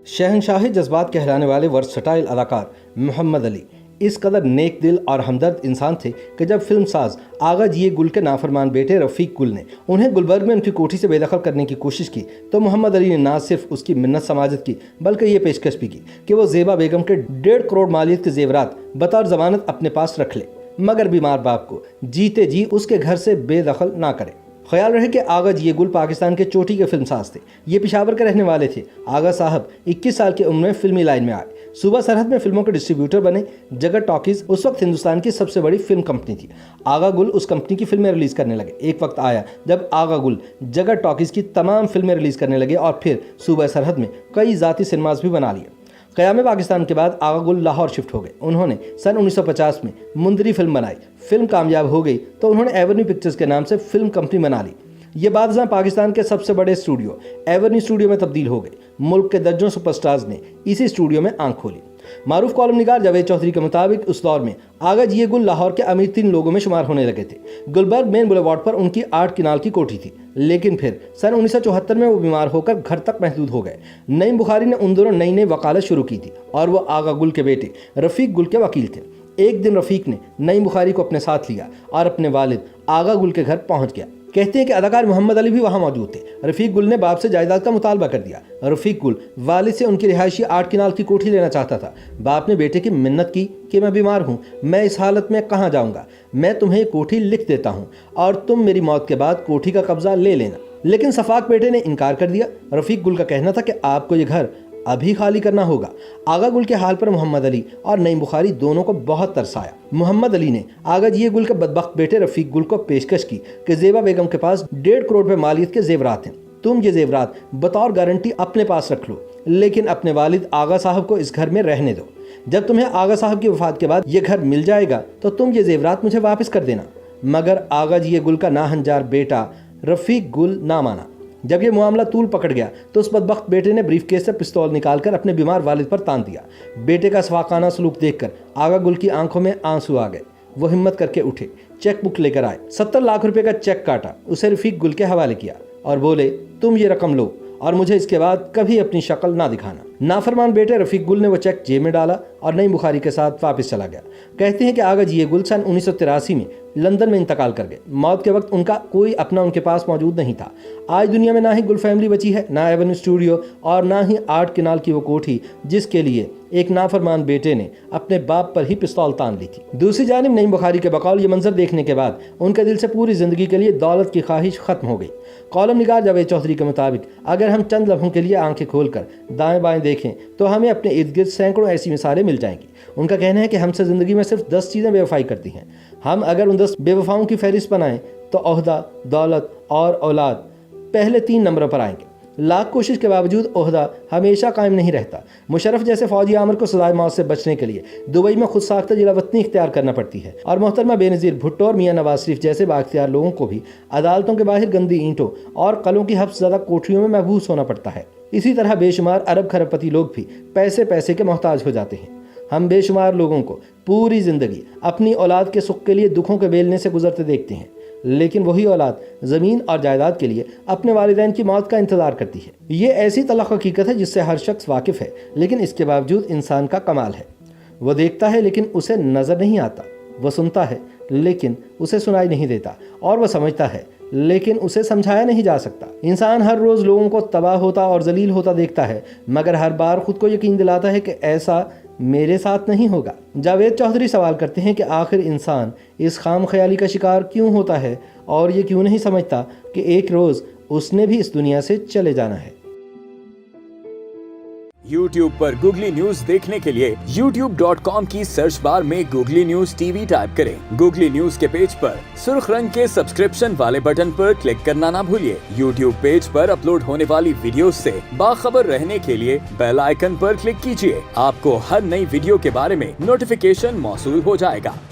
शहनशाही जज्बात कहलाने वाले वर्सटाइल अदाकार मोहम्मद अली इस कदर नेक दिल और हमदर्द इंसान थे कि जब फिल्म साज आगा जिए गुल के नाफरमान बेटे रफ़ीक गुल ने उन्हें गुलबर्ग में उनकी कोठी से बेदखल करने की कोशिश की तो मोहम्मद अली ने ना सिर्फ उसकी मिन्नत समाजत की बल्कि ये पेशकश भी की कि वो ज़ेबा बेगम के 1.5 करोड़ मालियत के जेवरात बतौर जमानत अपने पास रख ले, मगर बीमार बाप को जीते जी उसके घर से बेदखल ना करे। ख्याल रहे कि आगा जिए गुल पाकिस्तान के चोटी के फिल्मसाज थे। ये पेशावर के रहने वाले थे। आगा साहब 21 साल की उम्र में फिल्मी लाइन में आए। सूबा सरहद में फिल्मों के डिस्ट्रीब्यूटर बने। जगत टॉकीज उस वक्त हिंदुस्तान की सबसे बड़ी फिल्म कंपनी थी। आगा गुल उस कंपनी की फिल्में रिलीज करने लगे। एक वक्त आया जब आगा गुल जगत टॉकीज की तमाम फिल्में रिलीज करने लगे और फिर सूबा सरहद में कई जाती सिनेमाज भी बना लिए। क़याम पाकिस्तान के बाद आगा गुल लाहौर शिफ्ट हो गए। उन्होंने सन 1950 में मुंदरी फिल्म बनाई। फिल्म कामयाब हो गई तो उन्होंने एवेन्यू पिक्चर्स के नाम से फिल्म कंपनी बना ली। ये बाद पाकिस्तान के सबसे बड़े स्टूडियो एवेन्यू स्टूडियो में तब्दील हो गए। मुल्क के दर्जनों सुपरस्टार्स ने इसी स्टूडियो में आंख खोली। मारूफ कॉलम निगार जावेद चौधरी के मुताबिक उस दौर में आगा जिए गुल लाहौर के अमीर 3 लोगों में शुमार होने लगे थे। गुलबर्ग मेन बुलेवार्ड पर उनकी 8 किनाल की कोठी थी, लेकिन फिर सन 1974 में वो बीमार होकर घर तक महदूद हो गए। नईम बुखारी ने उन दोनों नई वकालत शुरू की थी और वो आगा गुल के बेटे रफ़ीक गुल के वकील थे। एक दिन रफ़ीक ने नईम बुखारी को अपने साथ लिया और अपने वालिद आगा गुल के घर पहुंच गया। कहते हैं कि अदाकार मोहम्मद अली भी वहां मौजूद थे। रफ़ीक गुल ने बाप से जायदाद का मुतालबा कर दिया। रफ़ीक गुल वालिद से उनकी रिहायशी 8 किनाल की कोठी लेना चाहता था। बाप ने बेटे की मिन्नत की कि मैं बीमार हूँ, मैं इस हालत में कहाँ जाऊँगा, मैं तुम्हें कोठी लिख देता हूँ और तुम मेरी मौत के बाद कोठी का कब्जा ले लेना। लेकिन सफाक बेटे ने इनकार कर दिया। रफ़ीक गुल का कहना था कि आपको ये घर अभी खाली करना होगा। आगा गुल के हाल पर मोहम्मद अली और नईम बुखारी दोनों को बहुत तरस आया। मोहम्मद अली ने आगा जिए गुल के बदबख्त बेटे रफ़ीक गुल को पेशकश की कि ज़ेबा बेगम के पास 1.5 करोड़ रुपए मालियत के जेवरात हैं, तुम ये जेवरात बतौर गारंटी अपने पास रख लो, लेकिन अपने वालिद आगा साहब को इस घर में रहने दो। जब तुम्हें आगा साहब की वफात के बाद ये घर मिल जाएगा तो तुम ये जेवरात मुझे वापस कर देना। मगर आगा जिए गुल का नाहंजार बेटा रफ़ीक गुल ना माना। जब ये मामला तूल पकड़ गया तो उस बदबख्त बेटे ने ब्रीफकेस से पिस्तौल निकालकर अपने बीमार वालिद पर तान दिया। बेटे का सफाकाना सलूक देखकर आगा गुल की आंखों में आंसू आ गए। वो हिम्मत करके उठे, चेक बुक लेकर आए, 70 लाख रुपए का चेक काटा, उसे रफ़ीक गुल के हवाले किया और बोले, तुम ये रकम लो और मुझे इसके बाद कभी अपनी शक्ल ना दिखाना। नाफरमान बेटे रफ़ीक गुल ने वो चेक जेब में डाला और नईम बुखारी के साथ वापस चला गया। कहते हैं कि आगा जिए गुल सन 1983 में लंदन में इंतकाल कर गए। मौत के वक्त उनका कोई अपना उनके पास मौजूद नहीं था। आज दुनिया में ना ही गुल फैमिली बची है, ना एवेन्यू स्टूडियो और ना ही 8 किनाल की वो कोठी जिसके लिए एक नाफरमान बेटे ने अपने बाप पर ही पिस्तौल तान ली थी। दूसरी जानिब नईम बुखारी के बकौल ये मंजर देखने के बाद उनके दिल से पूरी जिंदगी के लिए दौलत की ख्वाहिश खत्म हो गई। कॉलम निगार जावेद चौधरी के मुताबिक अगर हम चंद लम्हों के लिए आंखें खोलकर दाएं बाएं देखें तो हमें अपने इर्द गिर्द सैकड़ों ऐसी मिसालें मिल जाएंगी। उनका कहना है कि हमसे ज़िंदगी में सिर्फ 10 चीज़ें बेवफाई करती हैं। हम अगर उन 10 बेवफाओं की फहरिस्त बनाएं तो ओहदा, दौलत और औलाद पहले 3 नंबरों पर आएंगे। लाख कोशिश के बावजूद ओहदा हमेशा कायम नहीं रहता। मुशर्रफ जैसे फौजी आमर को सजाए मौत से बचने के लिए दुबई में खुद साख्ता जिला वतनी इख्तियार करना पड़ती है और मोहतरमा बेनज़ीर भुट्टो और मियाँ नवाज शरीफ जैसे बाख्तियार लोगों को भी अदालतों के बाहर गंदी ईंटों और कलों की हफ्स ज़्यादा कोठरियों में महबूस होना पड़ता है। इसी तरह बेशुमार अरब खरबपति लोग भी पैसे के मोहताज हो जाते हैं। हम बेशुमार लोगों को पूरी ज़िंदगी अपनी औलाद के सुख के लिए दुखों के बेलने से गुजरते देखते हैं, लेकिन वही औलाद ज़मीन और जायदाद के लिए अपने वालिदैन की मौत का इंतज़ार करती है। ये ऐसी तलख़ हकीकत है जिससे हर शख्स वाकिफ़ है, लेकिन इसके बावजूद इंसान का कमाल है। वो देखता है लेकिन उसे नज़र नहीं आता, वो सुनता है लेकिन उसे सुनाई नहीं देता, और वह समझता है लेकिन उसे समझाया नहीं जा सकता। इंसान हर रोज़ लोगों को तबाह होता और जलील होता देखता है, मगर हर बार खुद को यकीन दिलाता है कि ऐसा मेरे साथ नहीं होगा। जावेद चौधरी सवाल करते हैं कि आखिर इंसान इस खाम ख्याली का शिकार क्यों होता है और ये क्यों नहीं समझता कि एक रोज़ उसने भी इस दुनिया से चले जाना है। YouTube पर गूगली न्यूज देखने के लिए youtube.com की सर्च बार में गूगली न्यूज टीवी टाइप करें। गूगली न्यूज के पेज पर सुर्ख रंग के सब्सक्रिप्शन वाले बटन पर क्लिक करना ना भूलिए। YouTube पेज पर अपलोड होने वाली वीडियोस से बाखबर रहने के लिए बेल आइकन पर क्लिक कीजिए। आपको हर नई वीडियो के बारे में नोटिफिकेशन मौसूल हो जाएगा।